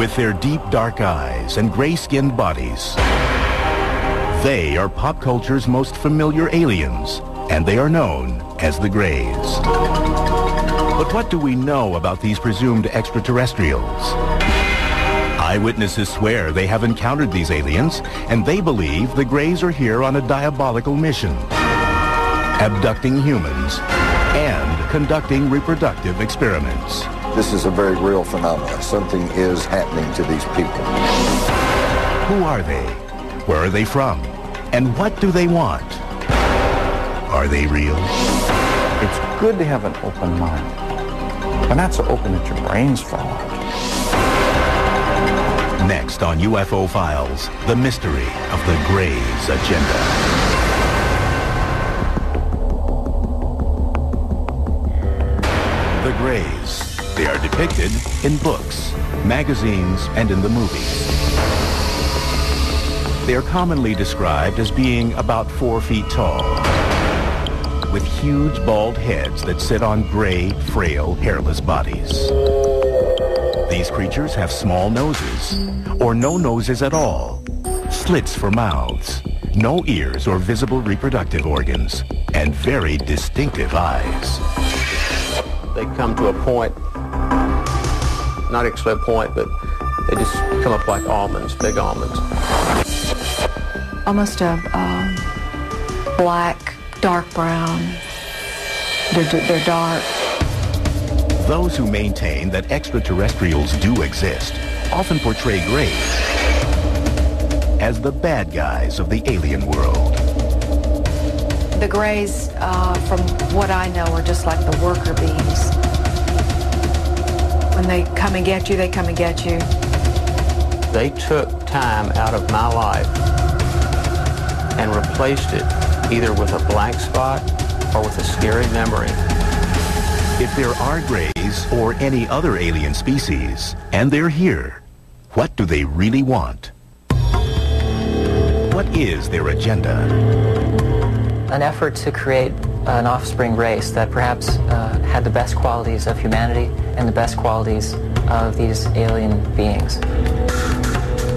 With their deep dark eyes and gray-skinned bodies, they are pop culture's most familiar aliens, and they are known as the Greys. But what do we know about these presumed extraterrestrials? Eyewitnesses swear they have encountered these aliens, and they believe the Greys are here on a diabolical mission, abducting humans and conducting reproductive experiments. This is a very real phenomenon. Something is happening to these people. Who are they? Where are they from? And what do they want? Are they real? It's good to have an open mind, but not so open that your brains fall out. Next on UFO Files, the mystery of the Greys' agenda. The Greys. They are depicted in books, magazines, and in the movies. They are commonly described as being about 4 feet tall, with huge bald heads that sit on gray, frail, hairless bodies. These creatures have small noses, or no noses at all, slits for mouths, no ears or visible reproductive organs, and very distinctive eyes. They come to a point, not actually a point, but they just come up like almonds, big almonds. Almost a black, dark brown. They're dark. Those who maintain that extraterrestrials do exist often portray Greys as the bad guys of the alien world. The Greys, from what I know, are just like the worker bees. When they come and get you, they come and get you. They took time out of my life and replaced it either with a blank spot or with a scary memory. If there are Greys or any other alien species, and they're here, what do they really want? What is their agenda? An effort to create an offspring race that perhaps had the best qualities of humanity and the best qualities of these alien beings.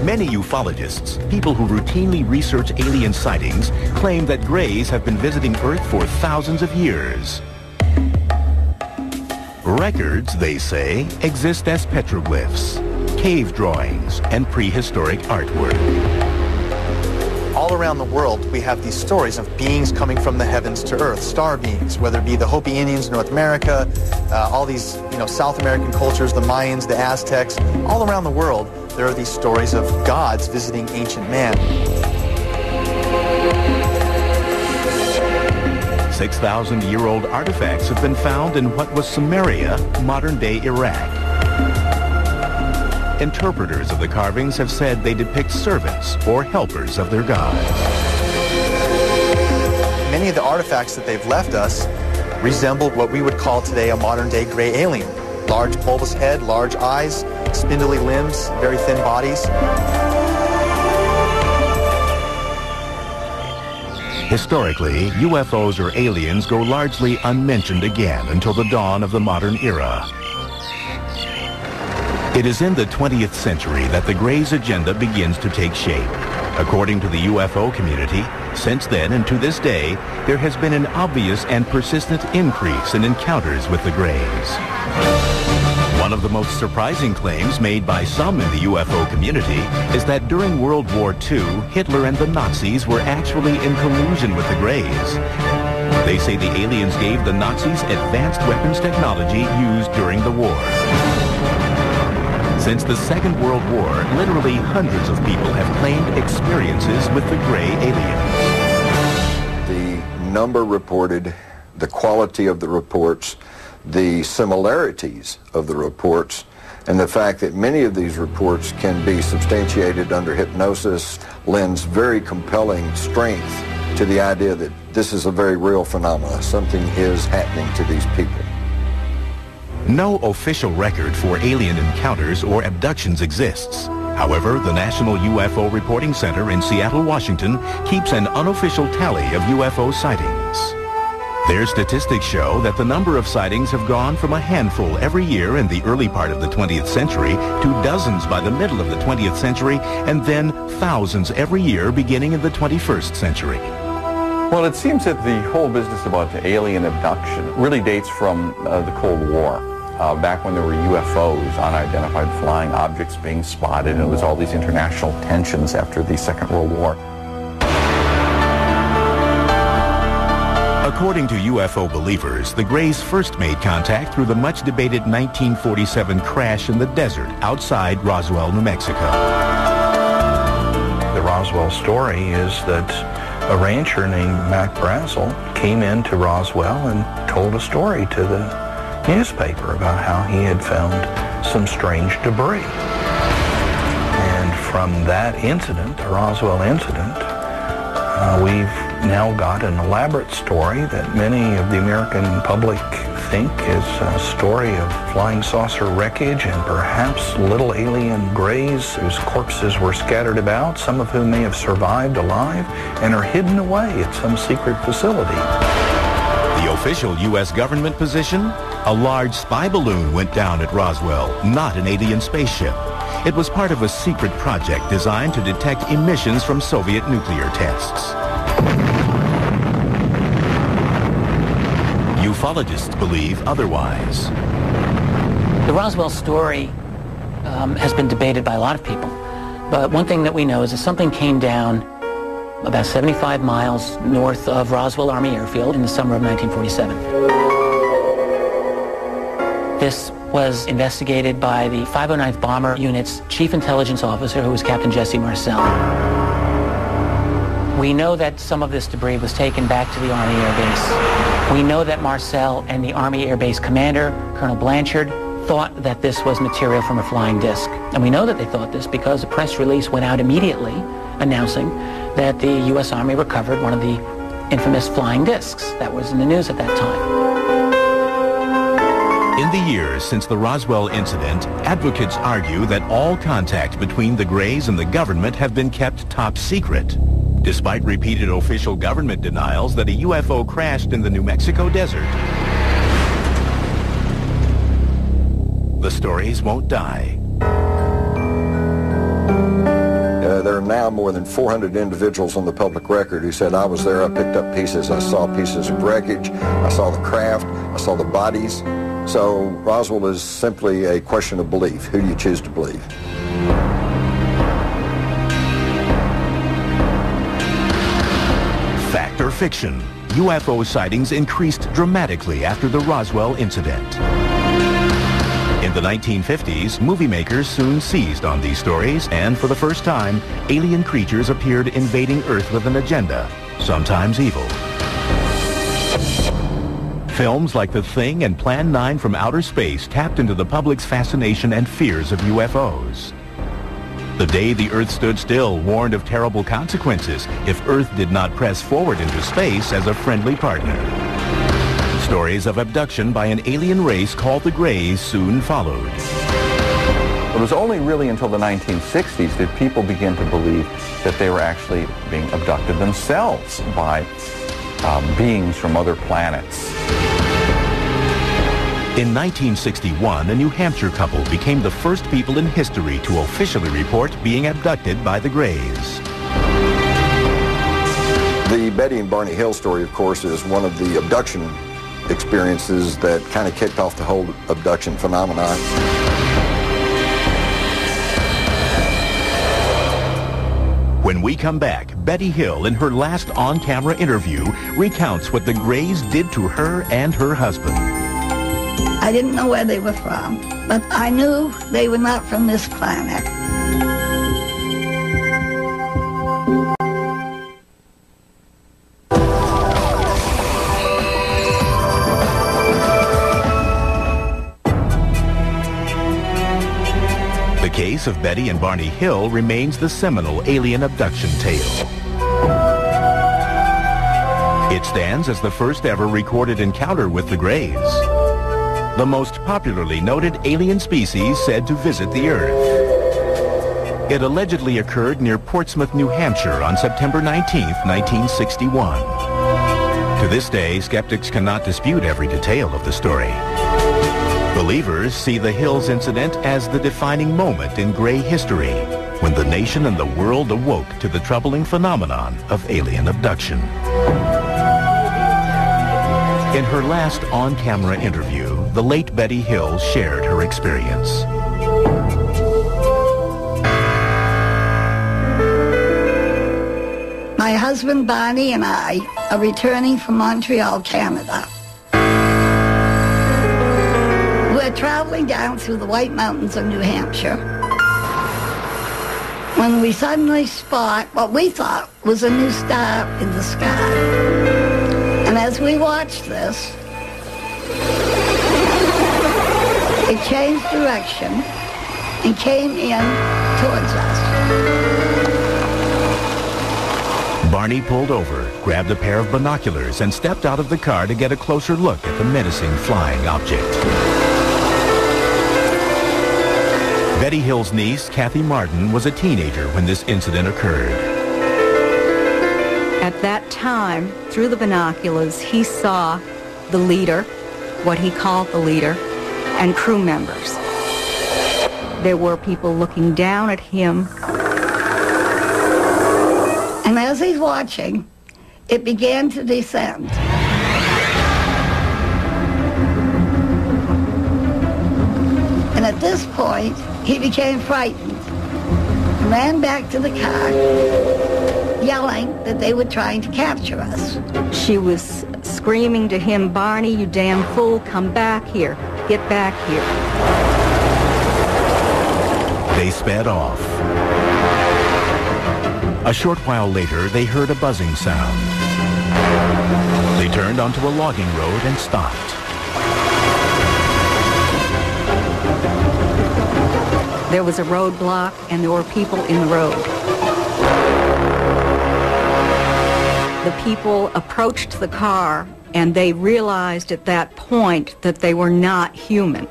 Many ufologists, people who routinely research alien sightings, claim that Greys have been visiting Earth for thousands of years. Records, they say, exist as petroglyphs, cave drawings, and prehistoric artwork. All around the world, we have these stories of beings coming from the heavens to Earth, star beings, whether it be the Hopi Indians in North America, all these, South American cultures, the Mayans, the Aztecs. All around the world, there are these stories of gods visiting ancient man. 6,000-year-old artifacts have been found in what was Samaria, modern-day Iraq. Interpreters of the carvings have said they depict servants or helpers of their gods. Many of the artifacts that they've left us resemble what we would call today a modern-day gray alien. Large bulbous head, large eyes, spindly limbs, very thin bodies. Historically, UFOs or aliens go largely unmentioned again until the dawn of the modern era. It is in the 20th century that the Greys' agenda begins to take shape. According to the UFO community, since then and to this day, there has been an obvious and persistent increase in encounters with the Greys. One of the most surprising claims made by some in the UFO community is that during World War II, Hitler and the Nazis were actually in collusion with the Greys. They say the aliens gave the Nazis advanced weapons technology used during the war. Since the Second World War, literally hundreds of people have claimed experiences with the gray aliens. The number reported, the quality of the reports, the similarities of the reports, and the fact that many of these reports can be substantiated under hypnosis lends very compelling strength to the idea that this is a very real phenomenon. Something is happening to these people. No official record for alien encounters or abductions exists. However, the National UFO Reporting Center in Seattle, Washington, keeps an unofficial tally of UFO sightings. Their statistics show that the number of sightings have gone from a handful every year in the early part of the 20th century to dozens by the middle of the 20th century, and then thousands every year beginning in the 21st century. Well, it seems that the whole business about alien abduction really dates from the Cold War. Back when there were UFOs, unidentified flying objects being spotted, and it was all these international tensions after the Second World War. According to UFO believers, the Greys first made contact through the much-debated 1947 crash in the desert outside Roswell, New Mexico. The Roswell story is that a rancher named Mac Brazel came into Roswell and told a story to the newspaper about how he had found some strange debris. And from that incident, the Roswell incident, we've now got an elaborate story that many of the American public think is a story of flying saucer wreckage and perhaps little alien greys whose corpses were scattered about, some of whom may have survived alive and are hidden away at some secret facility. The official U.S. government position? A large spy balloon went down at Roswell, not an alien spaceship. It was part of a secret project designed to detect emissions from Soviet nuclear tests. Ufologists believe otherwise. The Roswell story has been debated by a lot of people, but one thing that we know is that something came down about 75 miles north of Roswell Army Airfield in the summer of 1947. This was investigated by the 509th Bomber Unit's Chief Intelligence Officer, who was Captain Jesse Marcel. We know that some of this debris was taken back to the Army Air Base. We know that Marcel and the Army Air Base commander, Colonel Blanchard, thought that this was material from a flying disc. And we know that they thought this because a press release went out immediately announcing that the U.S. Army recovered one of the infamous flying discs that was in the news at that time. In the years since the Roswell incident, advocates argue that all contact between the Greys and the government have been kept top secret, despite repeated official government denials that a UFO crashed in the New Mexico desert. The stories won't die. There are now more than 400 individuals on the public record who said, I was there, I picked up pieces, I saw pieces of wreckage, I saw the craft, I saw the bodies. So Roswell is simply a question of belief. Who do you choose to believe? Fact or fiction? UFO sightings increased dramatically after the Roswell incident. In the 1950s, movie makers soon seized on these stories, and for the first time, alien creatures appeared invading Earth with an agenda, sometimes evil. Films like The Thing and Plan 9 from Outer Space tapped into the public's fascination and fears of UFOs. The Day the Earth Stood Still warned of terrible consequences if Earth did not press forward into space as a friendly partner. Stories of abduction by an alien race called the Greys soon followed. It was only really until the 1960s that people began to believe that they were actually being abducted themselves by beings from other planets. In 1961, a New Hampshire couple became the first people in history to officially report being abducted by the Greys. The Betty and Barney Hill story, of course, is one of the abduction experiences that kind of kicked off the whole abduction phenomenon. When we come back, Betty Hill, in her last on-camera interview, recounts what the Greys did to her and her husband. I didn't know where they were from, but I knew they were not from this planet. The case of Betty and Barney Hill remains the seminal alien abduction tale. It stands as the first ever recorded encounter with the Greys, the most popularly noted alien species said to visit the Earth. It allegedly occurred near Portsmouth, New Hampshire on September 19, 1961. To this day, skeptics cannot dispute every detail of the story. Believers see the Hills incident as the defining moment in gray history, when the nation and the world awoke to the troubling phenomenon of alien abduction. In her last on-camera interview, the late Betty Hill shared her experience. My husband Barney and I are returning from Montreal, Canada. We're traveling down through the White Mountains of New Hampshire when we suddenly spot what we thought was a new star in the sky. And as we watched this, it changed direction and came in towards us. Barney pulled over, grabbed a pair of binoculars, and stepped out of the car to get a closer look at the menacing flying object. Betty Hill's niece, Kathy Martin, was a teenager when this incident occurred. At that time, through the binoculars, he saw the leader, what he called the leader, and crew members. There were people looking down at him. And as he's watching, it began to descend. And at this point, he became frightened and ran back to the car, yelling that they were trying to capture us. She was screaming to him, "Barney, you damn fool, come back here. Get back here." They sped off. A short while later, they heard a buzzing sound. They turned onto a logging road and stopped. There was a roadblock, and there were people in the road. The people approached the car, and they realized at that point that they were not human,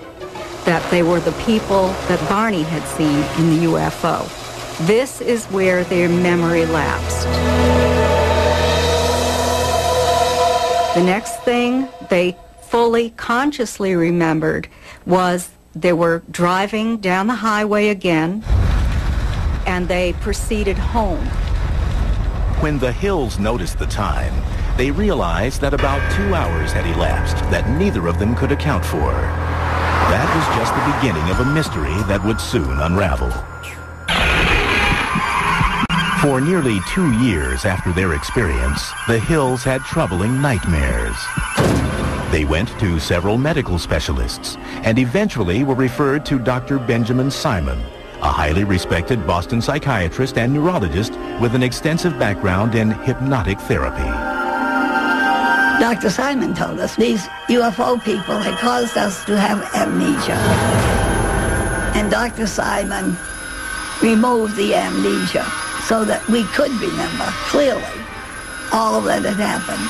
that they were the people that Barney had seen in the UFO. This is where their memory lapsed. The next thing they fully consciously remembered was they were driving down the highway again, and they proceeded home. When the Hills noticed the time, they realized that about 2 hours had elapsed that neither of them could account for. That was just the beginning of a mystery that would soon unravel. For nearly 2 years after their experience, the Hills had troubling nightmares. They went to several medical specialists and eventually were referred to Dr. Benjamin Simon, a highly respected Boston psychiatrist and neurologist with an extensive background in hypnotic therapy. Dr. Simon told us these UFO people had caused us to have amnesia. And Dr. Simon removed the amnesia so that we could remember clearly all that had happened.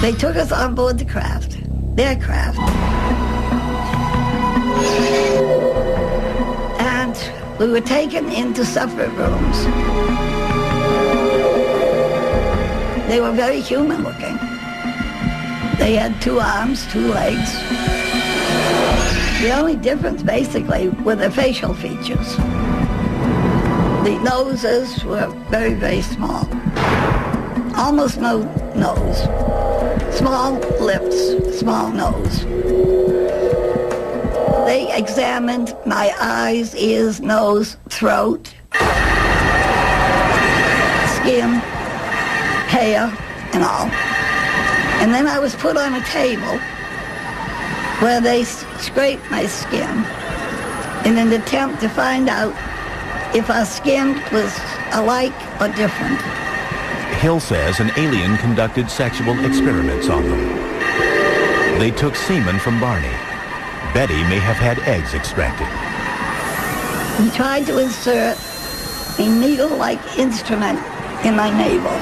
They took us on board the craft, their craft, and we were taken into separate rooms. They were very human looking. They had 2 arms, 2 legs. The only difference basically were the facial features. The noses were very, very small. Almost no nose. Small lips, small nose. They examined my eyes, ears, nose, throat, skin, hair, and all. And then I was put on a table where they scraped my skin in an attempt to find out if our skin was alike or different. Hill says an alien conducted sexual experiments on them. They took semen from Barney. Betty may have had eggs extracted. He tried to insert a needle-like instrument in my navel,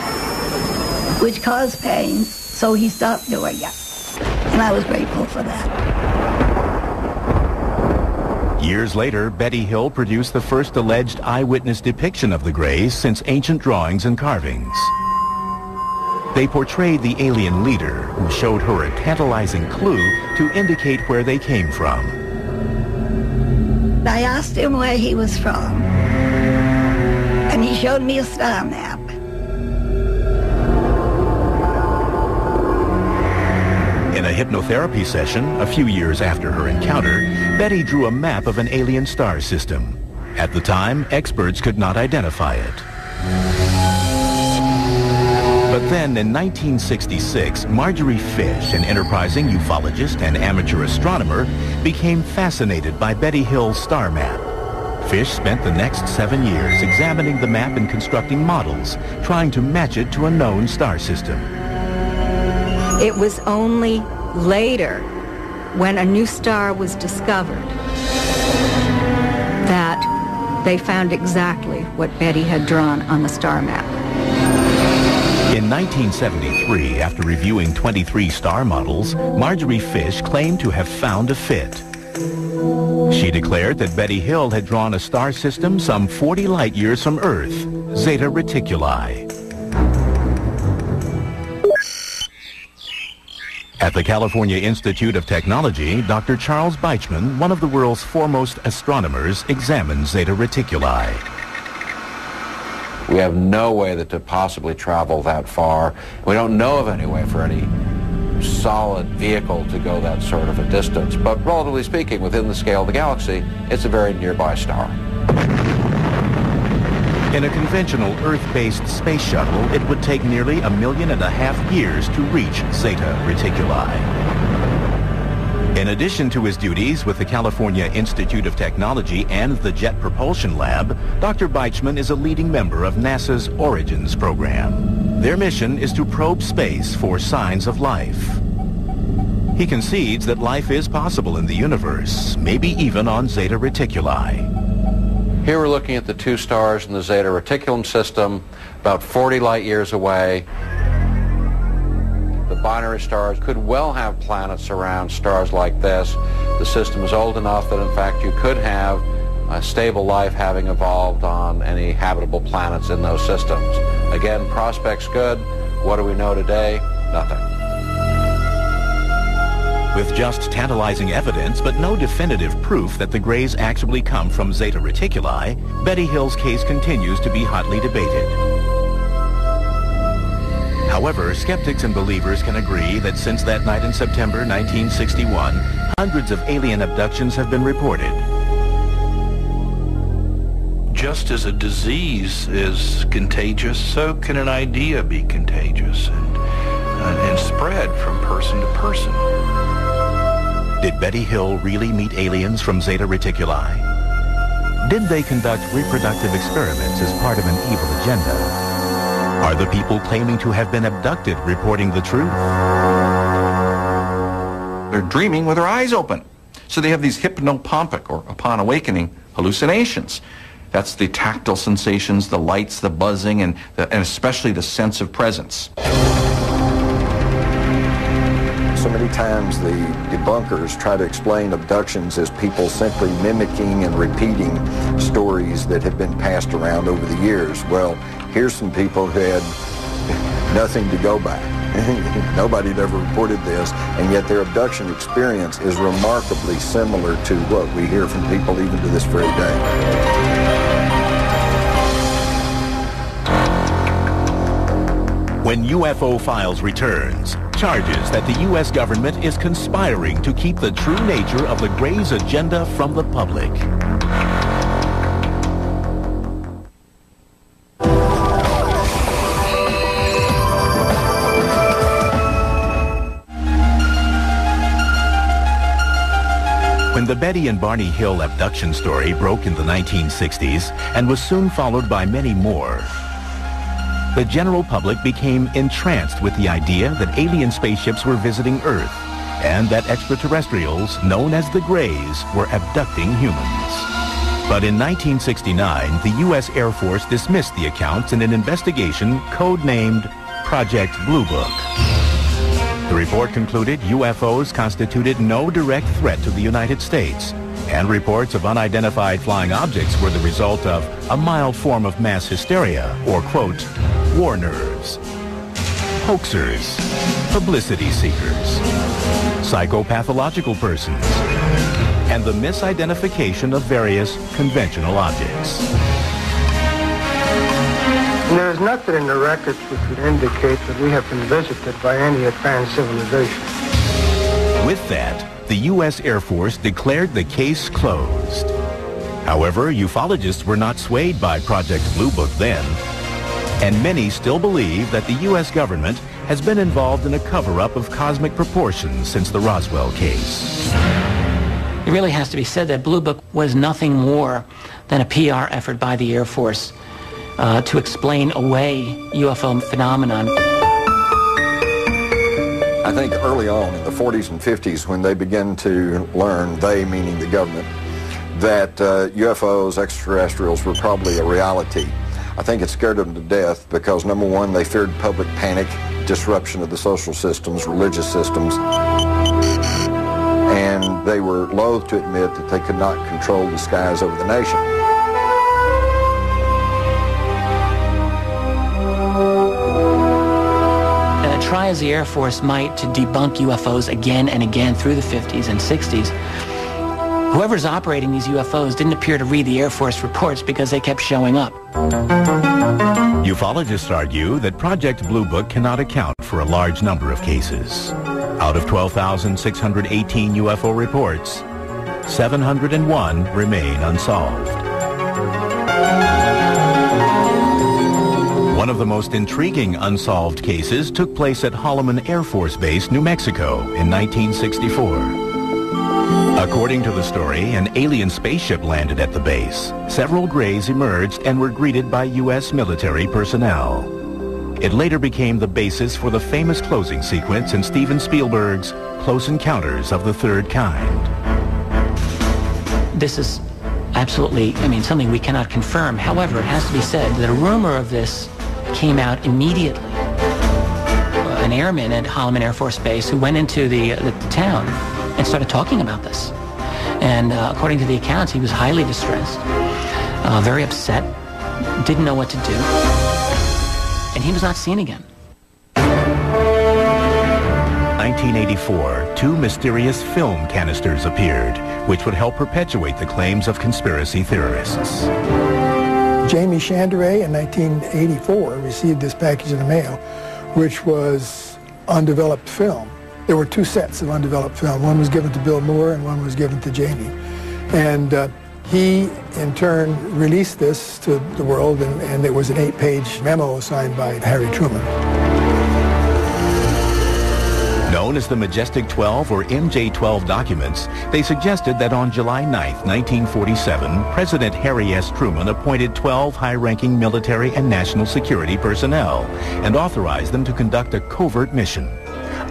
which caused pain, so he stopped doing it. And I was grateful for that. Years later, Betty Hill produced the first alleged eyewitness depiction of the Greys since ancient drawings and carvings. They portrayed the alien leader, who showed her a tantalizing clue to indicate where they came from. I asked him where he was from, and he showed me a star map. In a hypnotherapy session, a few years after her encounter, Betty drew a map of an alien star system. At the time, experts could not identify it. But then, in 1966, Marjorie Fish, an enterprising ufologist and amateur astronomer, became fascinated by Betty Hill's star map. Fish spent the next 7 years examining the map and constructing models, trying to match it to a known star system. It was only later, when a new star was discovered, that they found exactly what Betty had drawn on the star map. In 1973, after reviewing 23 star models, Marjorie Fish claimed to have found a fit. She declared that Betty Hill had drawn a star system some 40 light years from Earth, Zeta Reticuli. At the California Institute of Technology, Dr. Charles Beichman, one of the world's foremost astronomers, examined Zeta Reticuli. We have no way that to possibly travel that far. We don't know of any way for any solid vehicle to go that sort of a distance. But relatively speaking, within the scale of the galaxy, it's a very nearby star. In a conventional Earth-based space shuttle, it would take nearly 1.5 million years to reach Zeta Reticuli. In addition to his duties with the California Institute of Technology and the Jet Propulsion Lab, Dr. Beichman is a leading member of NASA's Origins program. Their mission is to probe space for signs of life. He concedes that life is possible in the universe, maybe even on Zeta Reticuli. Here we're looking at the two stars in the Zeta Reticulum system, about 40 light years away. The binary stars could well have planets around stars like this. The system is old enough that, in fact, you could have a stable life having evolved on any habitable planets in those systems. Again, prospects good. What do we know today? Nothing. With just tantalizing evidence, but no definitive proof that the Greys actually come from Zeta Reticuli, Betty Hill's case continues to be hotly debated. However, skeptics and believers can agree that since that night in September 1961, hundreds of alien abductions have been reported. Just as a disease is contagious, so can an idea be contagious and spread from person to person. Did Betty Hill really meet aliens from Zeta Reticuli? Did they conduct reproductive experiments as part of an evil agenda? Are the people claiming to have been abducted reporting the truth? They're dreaming with their eyes open. So they have these hypnopompic, or upon awakening, hallucinations. That's the tactile sensations, the lights, the buzzing, and especially the sense of presence. So many times the debunkers try to explain abductions as people simply mimicking and repeating stories that have been passed around over the years. Well, here's some people who had nothing to go by. Nobody had ever reported this, and yet their abduction experience is remarkably similar to what we hear from people even to this very day. When UFO Files returns, charges that the U.S. government is conspiring to keep the true nature of the Greys' agenda from the public. When the Betty and Barney Hill abduction story broke in the 1960s and was soon followed by many more, the general public became entranced with the idea that alien spaceships were visiting Earth and that extraterrestrials, known as the Greys, were abducting humans. But in 1969, the U.S. Air Force dismissed the accounts in an investigation codenamed Project Blue Book. The report concluded UFOs constituted no direct threat to the United States, and reports of unidentified flying objects were the result of a mild form of mass hysteria, or, quote, war nerves. hoaxers, publicity seekers, psychopathological persons, and the misidentification of various conventional objects. There is nothing in the records which would indicate that we have been visited by any advanced civilization. With that, the U.S. Air Force declared the case closed. However, ufologists were not swayed by Project Blue Book then, and many still believe that the U.S. government has been involved in a cover-up of cosmic proportions since the Roswell case. It really has to be said that Blue Book was nothing more than a PR effort by the Air Force to explain away UFO phenomenon. I think early on in the 40s and 50s when they began to learn, they meaning the government, that UFOs, extraterrestrials were probably a reality. I think it scared them to death because, number one, they feared public panic, disruption of the social systems, religious systems, and they were loath to admit that they could not control the skies over the nation. Try as the Air Force might to debunk UFOs again and again through the 50s and 60s, whoever's operating these UFOs didn't appear to read the Air Force reports because they kept showing up. Ufologists argue that Project Blue Book cannot account for a large number of cases. Out of 12,618 UFO reports, 701 remain unsolved. One of the most intriguing unsolved cases took place at Holloman Air Force Base, New Mexico in 1964. According to the story, an alien spaceship landed at the base. Several grays emerged and were greeted by U.S. military personnel. It later became the basis for the famous closing sequence in Steven Spielberg's Close Encounters of the Third Kind. This is absolutely, something we cannot confirm. However, it has to be said that a rumor of this came out immediately. An airman at Holloman Air Force Base who went into the town and started talking about this. And according to the accounts, he was highly distressed, very upset, didn't know what to do, and he was not seen again. 1984, two mysterious film canisters appeared, which would help perpetuate the claims of conspiracy theorists. Jamie Chandray in 1984 received this package in the mail, which was undeveloped film. There were two sets of undeveloped film. One was given to Bill Moore and one was given to Jamie. And he, in turn, released this to the world, and it was an 8-page memo signed by Harry Truman. Known as the Majestic 12 or MJ-12 documents, they suggested that on July 9, 1947, President Harry S. Truman appointed 12 high-ranking military and national security personnel and authorized them to conduct a covert mission,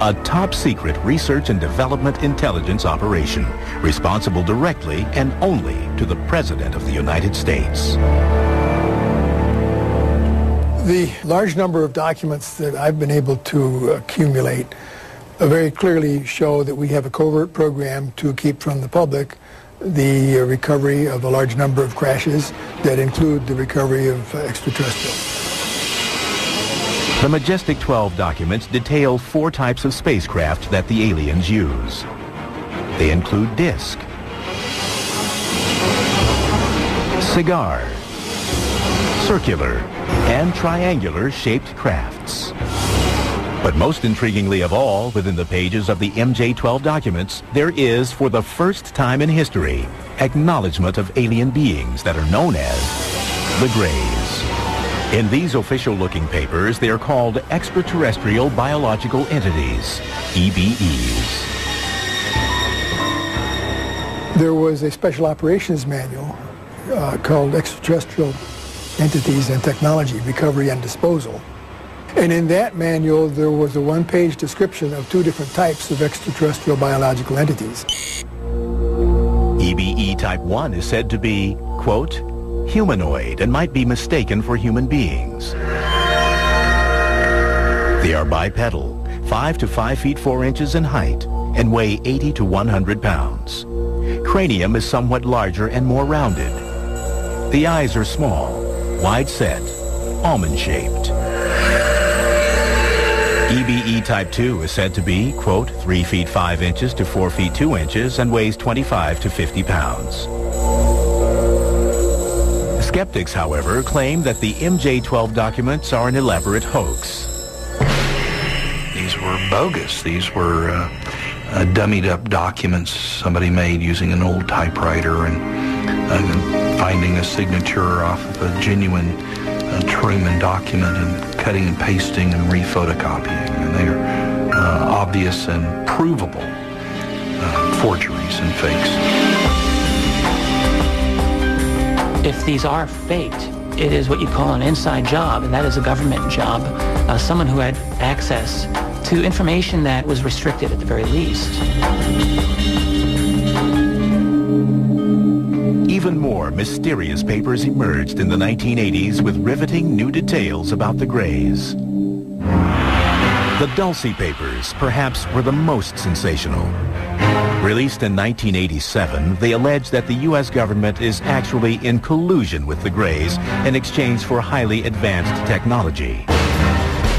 a top-secret research and development intelligence operation responsible directly and only to the President of the United States. The large number of documents that I've been able to accumulate very clearly show that we have a covert program to keep from the public the recovery of a large number of crashes that include the recovery of extraterrestrials. The Majestic 12 documents detail 4 types of spacecraft that the aliens use. They include disc, cigar, circular, and triangular-shaped crafts. But most intriguingly of all, within the pages of the MJ-12 documents, there is, for the first time in history, acknowledgement of alien beings that are known as the Greys. In these official-looking papers, they are called Extraterrestrial Biological Entities, EBEs. There was a special operations manual called Extraterrestrial Entities and Technology, Recovery and Disposal. And in that manual, there was a 1-page description of 2 different types of extraterrestrial biological entities. EBE Type 1 is said to be, quote, humanoid and might be mistaken for human beings. They are bipedal, 5 to 5 feet 4 inches in height, and weigh 80 to 100 pounds. Cranium is somewhat larger and more rounded. The eyes are small, wide set, almond-shaped. EBE Type 2 is said to be, quote, 3 feet 5 inches to 4 feet 2 inches and weighs 25 to 50 pounds. Skeptics, however, claim that the MJ-12 documents are an elaborate hoax. These were bogus. These were dummied up documents somebody made using an old typewriter and finding a signature off of a genuine Truman document and cutting and pasting and re-photocopying. And they are obvious and provable forgeries and fakes. If these are faked, it is what you call an inside job, and that is a government job. Someone who had access to information that was restricted at the very least. Even more mysterious papers emerged in the 1980s with riveting new details about the Greys. The Dulce papers, perhaps, were the most sensational. Released in 1987, they allege that the U.S. government is actually in collusion with the Greys in exchange for highly advanced technology.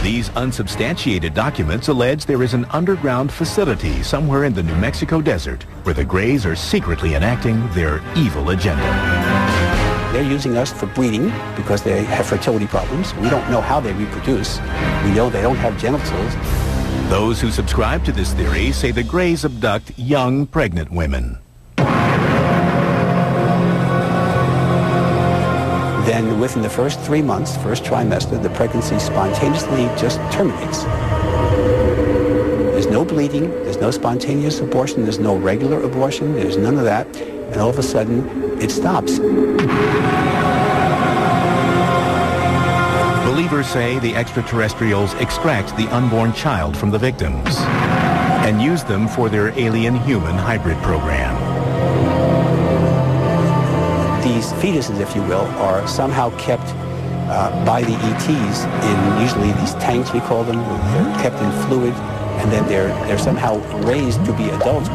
These unsubstantiated documents allege there is an underground facility somewhere in the New Mexico desert where the Greys are secretly enacting their evil agenda. They're using us for breeding because they have fertility problems. We don't know how they reproduce. We know they don't have genitals. Those who subscribe to this theory say the Greys abduct young, pregnant women. Then within the first 3 months, first trimester, the pregnancy spontaneously just terminates. There's no bleeding, there's no spontaneous abortion, there's no regular abortion, there's none of that, and all of a sudden, it stops. Believers say the extraterrestrials extract the unborn child from the victims and use them for their alien-human hybrid program. These fetuses, if you will, are somehow kept by the ETs in usually these tanks, we call them. They're kept in fluid, and then they're somehow raised to be adults.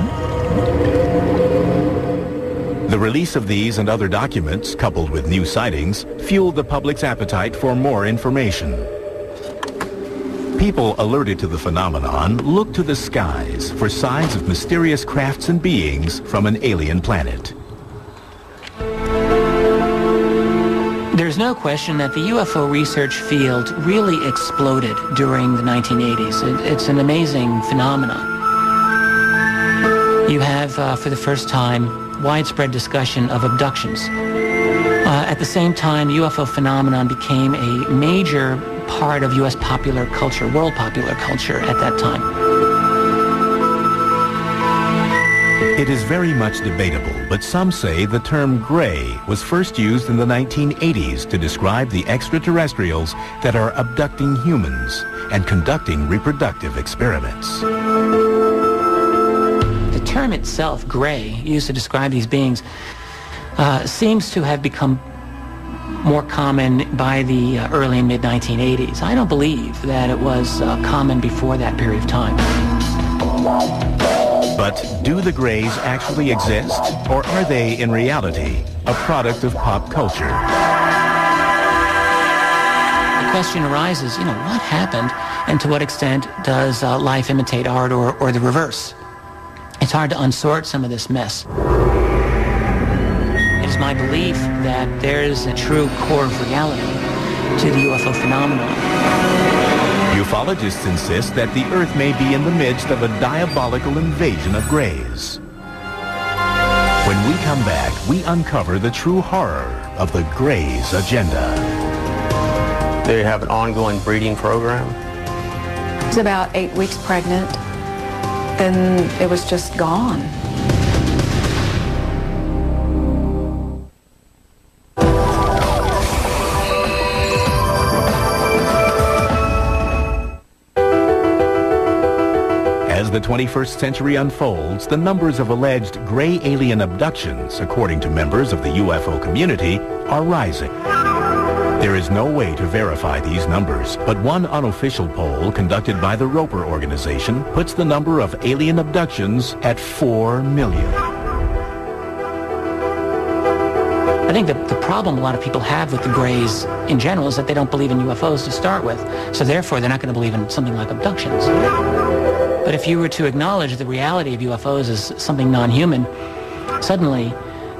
The release of these and other documents, coupled with new sightings, fueled the public's appetite for more information. People alerted to the phenomenon looked to the skies for signs of mysterious crafts and beings from an alien planet. There's no question that the UFO research field really exploded during the 1980s. It's an amazing phenomenon. You have, for the first time, widespread discussion of abductions. At the same time, the UFO phenomenon became a major part of U.S. popular culture, world popular culture at that time. It is very much debatable, but some say the term gray was first used in the 1980s to describe the extraterrestrials that are abducting humans and conducting reproductive experiments. The term itself, gray, used to describe these beings, seems to have become more common by the early and mid-1980s. I don't believe that it was common before that period of time. But do the Greys actually exist, or are they, in reality, a product of pop culture? The question arises, what happened, and to what extent does life imitate art or the reverse? It's hard to unsort some of this mess. It is my belief that there is a true core of reality to the UFO phenomenon. Ufologists insist that the Earth may be in the midst of a diabolical invasion of Greys. When we come back, we uncover the true horror of the Greys' agenda. They have an ongoing breeding program. I was about 8 weeks pregnant. Then it was just gone. As the 21st century unfolds, the numbers of alleged gray alien abductions, according to members of the UFO community, are rising. There is no way to verify these numbers, but one unofficial poll conducted by the Roper organization puts the number of alien abductions at 4 million. I think that the problem a lot of people have with the Greys in general is that they don't believe in UFOs to start with. So therefore, they're not going to believe in something like abductions. But if you were to acknowledge the reality of UFOs as something non-human, suddenly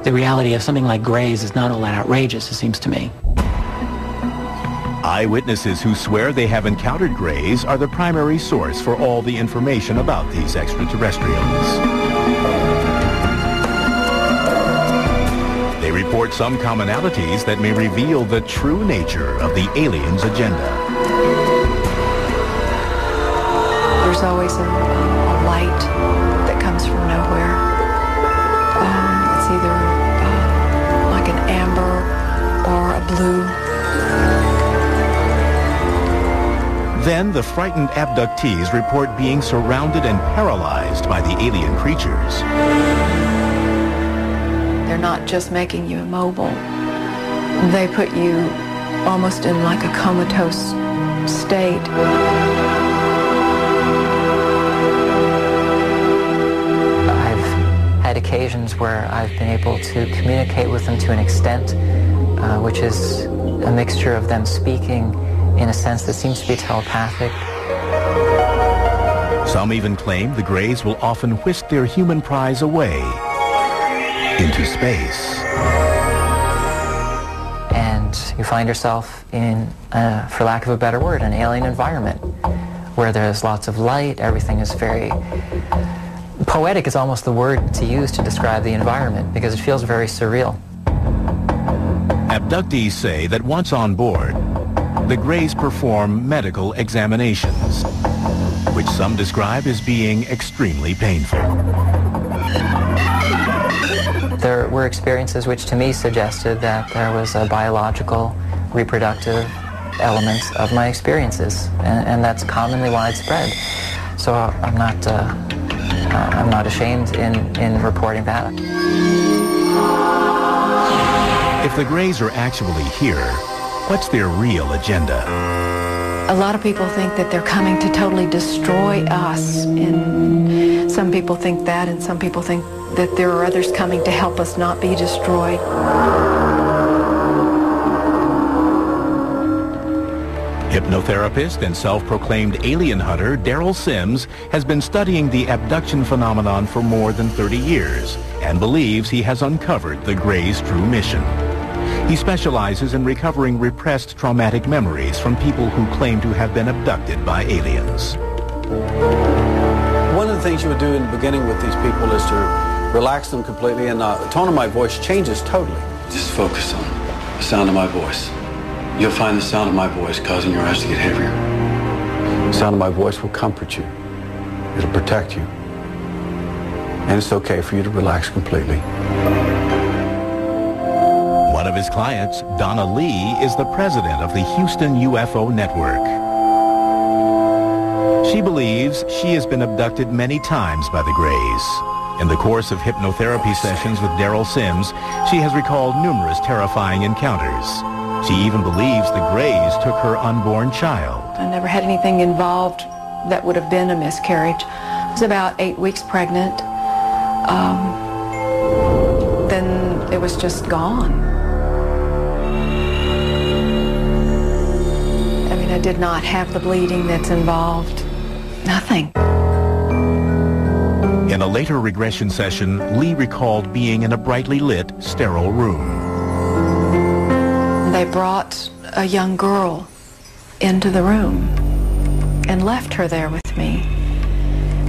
the reality of something like Greys is not all that outrageous, it seems to me. Eyewitnesses who swear they have encountered Greys are the primary source for all the information about these extraterrestrials. They report some commonalities that may reveal the true nature of the aliens' agenda. There's always a light that comes from nowhere. It's either like an amber or a blue. Then the frightened abductees report being surrounded and paralyzed by the alien creatures. They're not just making you immobile. They put you almost in like a comatose state. I've had occasions where I've been able to communicate with them to an extent which is a mixture of them speaking in a sense that seems to be telepathic. Some even claim the Greys will often whisk their human prize away into space. And you find yourself in, for lack of a better word, an alien environment where there's lots of light, everything is very... Poetic is almost the word to use to describe the environment because it feels very surreal. Abductees say that once on board, the Greys perform medical examinations, which some describe as being extremely painful. There were experiences which to me suggested that there was a biological, reproductive element of my experiences, and that's commonly widespread. So I'm not ashamed in reporting that. If the Greys are actually here, what's their real agenda? A lot of people think that they're coming to totally destroy us, and some people think that, and some people think that there are others coming to help us not be destroyed. Hypnotherapist and self-proclaimed alien hunter Daryl Sims has been studying the abduction phenomenon for more than 30 years and believes he has uncovered the Greys' true mission. He specializes in recovering repressed traumatic memories from people who claim to have been abducted by aliens. One of the things you would do in the beginning with these people is to relax them completely, and the tone of my voice changes totally. Just focus on the sound of my voice. You'll find the sound of my voice causing your eyes to get heavier. The sound of my voice will comfort you. It'll protect you. And it's okay for you to relax completely. One of his clients, Donna Lee, is the president of the Houston UFO Network. She believes she has been abducted many times by the Greys. In the course of hypnotherapy sessions with Daryl Sims, she has recalled numerous terrifying encounters. She even believes the Greys took her unborn child. I never had anything involved that would have been a miscarriage. I was about 8 weeks pregnant. Then it was just gone. I mean, I did not have the bleeding that's involved. Nothing. In a later regression session, Lee recalled being in a brightly lit, sterile room. They brought a young girl into the room and left her there with me.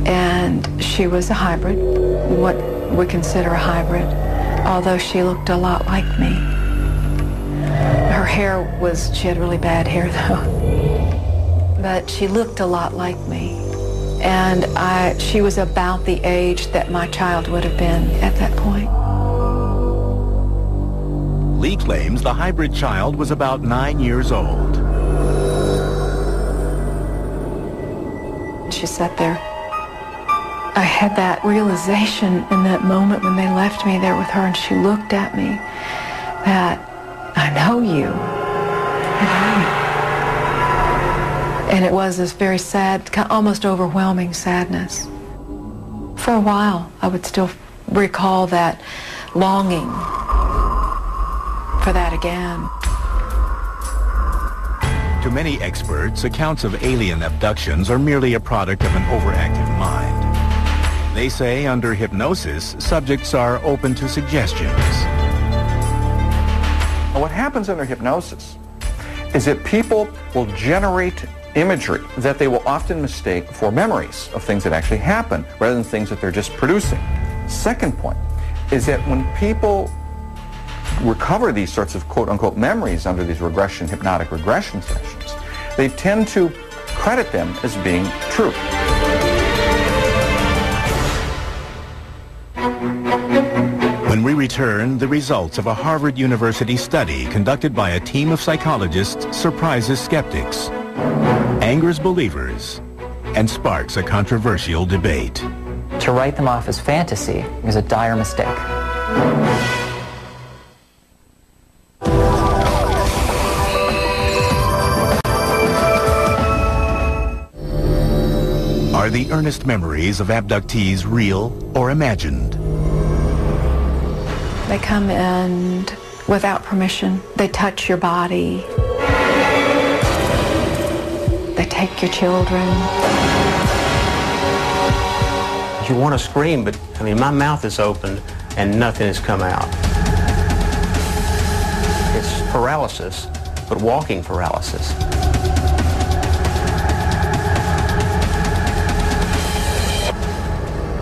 And she was a hybrid, what we consider a hybrid, although she looked a lot like me. Her hair was, she had really bad hair though, but she looked a lot like me. And she was about the age that my child would have been at that point. Lee claims the hybrid child was about 9 years old. She sat there. I had that realization in that moment when they left me there with her, and she looked at me that I know you. And it was this very sad, almost overwhelming sadness. For a while, I would still recall that longing for that again. To many experts, accounts of alien abductions are merely a product of an overactive mind. They say under hypnosis, subjects are open to suggestions. What happens under hypnosis is that people will generate imagery that they will often mistake for memories of things that actually happen rather than things that they're just producing. Second point is that when people recover these sorts of quote-unquote memories under these hypnotic regression sessions, they tend to credit them as being true. When we return, the results of a Harvard University study conducted by a team of psychologists surprises skeptics, angers believers, and sparks a controversial debate. To write them off as fantasy is a dire mistake. Are the earnest memories of abductees real or imagined? They come in without permission. They touch your body. They take your children. You want to scream, but I mean, my mouth is open and nothing has come out. It's paralysis, but walking paralysis.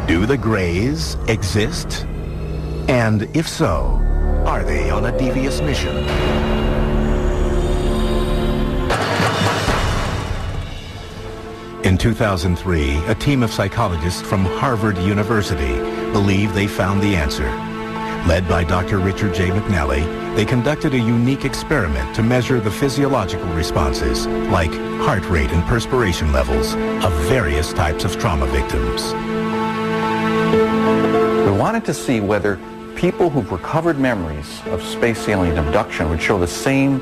Do the Greys exist? And if so, are they on a devious mission? In 2003, a team of psychologists from Harvard University believed they found the answer. Led by Dr. Richard J. McNally, they conducted a unique experiment to measure the physiological responses, like heart rate and perspiration levels, of various types of trauma victims. We wanted to see whether people who've recovered memories of space alien abduction would show the same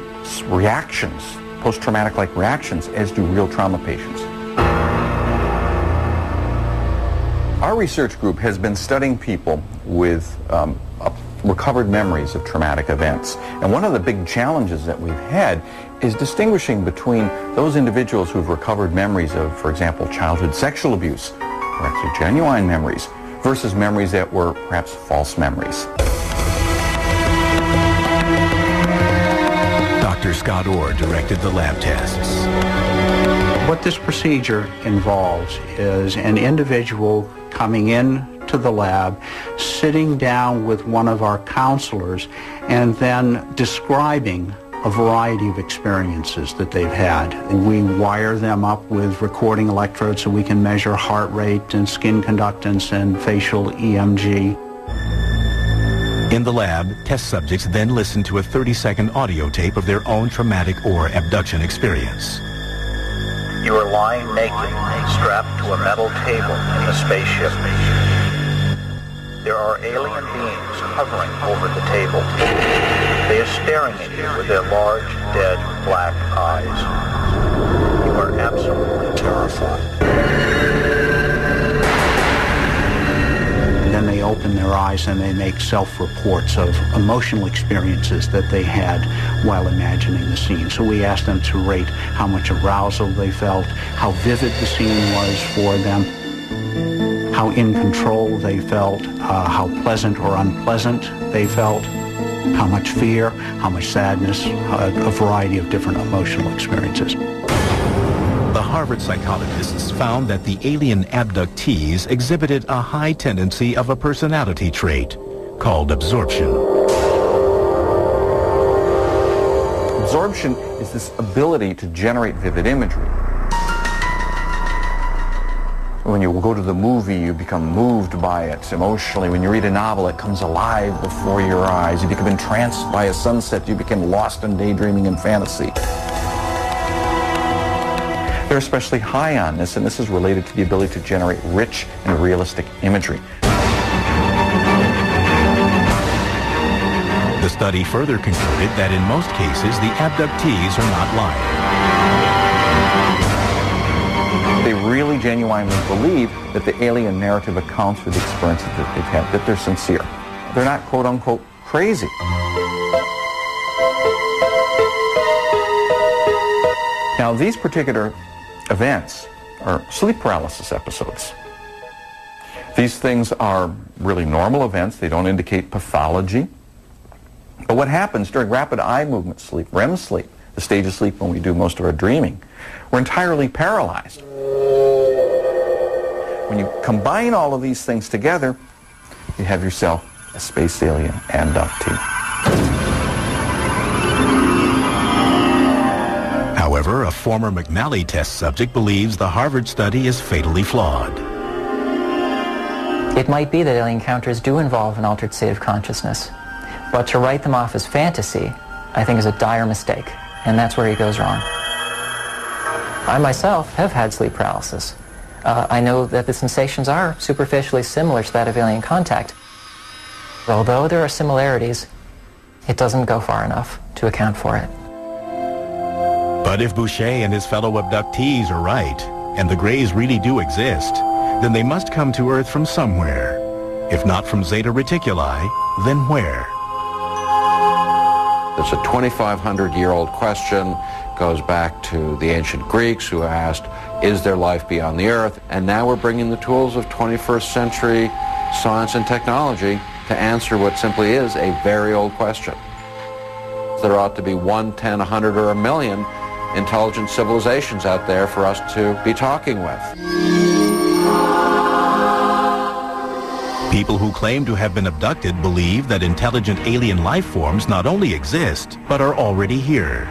reactions, post-traumatic-like reactions, as do real trauma patients. Our research group has been studying people with recovered memories of traumatic events. And one of the big challenges that we've had is distinguishing between those individuals who've recovered memories of, for example, childhood sexual abuse, or actually genuine memories, versus memories that were perhaps false memories. Dr. Scott Orr directed the lab tests. What this procedure involves is an individual coming in to the lab, sitting down with one of our counselors, and then describing a variety of experiences that they've had. We wire them up with recording electrodes so we can measure heart rate and skin conductance and facial EMG. In the lab, test subjects then listen to a 30-second audio tape of their own traumatic or abduction experience. You are lying naked, strapped to a metal table in the spaceship. There are alien beings hovering over the table. They are staring at you with their large, dead, black eyes. You are absolutely terrified. Then they open their eyes and they make self-reports of emotional experiences that they had while imagining the scene. So we asked them to rate how much arousal they felt, how vivid the scene was for them, how in control they felt, how pleasant or unpleasant they felt, how much fear, how much sadness, a variety of different emotional experiences. The Harvard psychologists found that the alien abductees exhibited a high tendency of a personality trait called absorption. Absorption is this ability to generate vivid imagery. When you go to the movie, you become moved by it emotionally. When you read a novel, it comes alive before your eyes. You become entranced by a sunset. You become lost in daydreaming and fantasy. They're especially high on this, and this is related to the ability to generate rich and realistic imagery. The study further concluded that in most cases, the abductees are not lying. They really genuinely believe that the alien narrative accounts for the experiences that they've had, that they're sincere. They're not quote-unquote crazy. Now, these particular events are sleep paralysis episodes. These things are really normal events. They don't indicate pathology. But what happens during rapid eye movement sleep, REM sleep, the stage of sleep when we do most of our dreaming, we're entirely paralyzed. When you combine all of these things together, you have yourself a space alien abductee. However, a former McNally test subject believes the Harvard study is fatally flawed. It might be that alien encounters do involve an altered state of consciousness, but to write them off as fantasy, I think, is a dire mistake, and that's where he goes wrong. I myself have had sleep paralysis. I know that the sensations are superficially similar to that of alien contact. Although there are similarities, it doesn't go far enough to account for it. But if Boucher and his fellow abductees are right, and the Greys really do exist, then they must come to Earth from somewhere. If not from Zeta Reticuli, then where? It's a 2,500-year-old question, goes back to the ancient Greeks who asked, is there life beyond the Earth? And now we're bringing the tools of 21st century science and technology to answer what simply is a very old question. There ought to be 1, 10, 100, or 1 million intelligent civilizations out there for us to be talking with. People who claim to have been abducted believe that intelligent alien life forms not only exist, but are already here.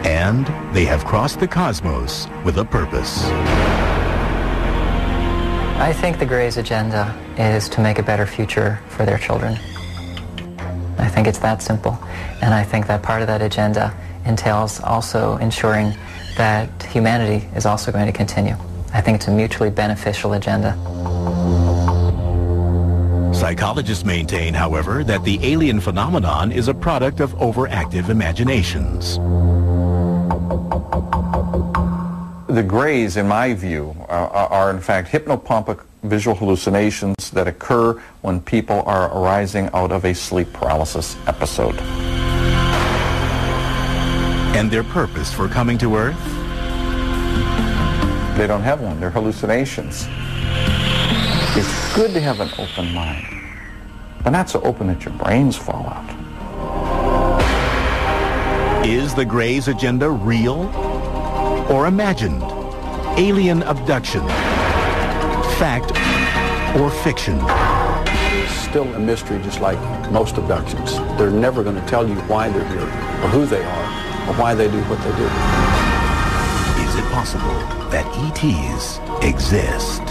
And they have crossed the cosmos with a purpose. I think the Greys' agenda is to make a better future for their children. I think it's that simple. And I think that part of that agenda entails also ensuring that humanity is also going to continue. I think it's a mutually beneficial agenda. Psychologists maintain, however, that the alien phenomenon is a product of overactive imaginations. The Greys, in my view, are in fact hypnopompic visual hallucinations that occur when people are arising out of a sleep paralysis episode. And their purpose for coming to Earth? They don't have one. They're hallucinations. It's good to have an open mind, but not so open that your brains fall out. Is the Greys' agenda real or imagined? Alien abduction, fact or fiction? It's still a mystery, just like most abductions. They're never going to tell you why they're here, or who they are, or why they do what they do. Is it possible that ETs exist?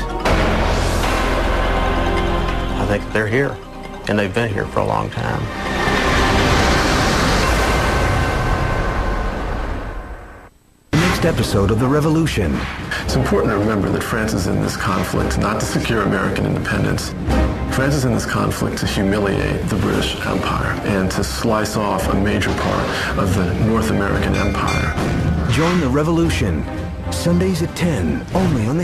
I think they're here, and they've been here for a long time. Next episode of The Revolution. It's important to remember that France is in this conflict not to secure American independence. France is in this conflict to humiliate the British Empire and to slice off a major part of the North American Empire. Join The Revolution, Sundays at 10, only on the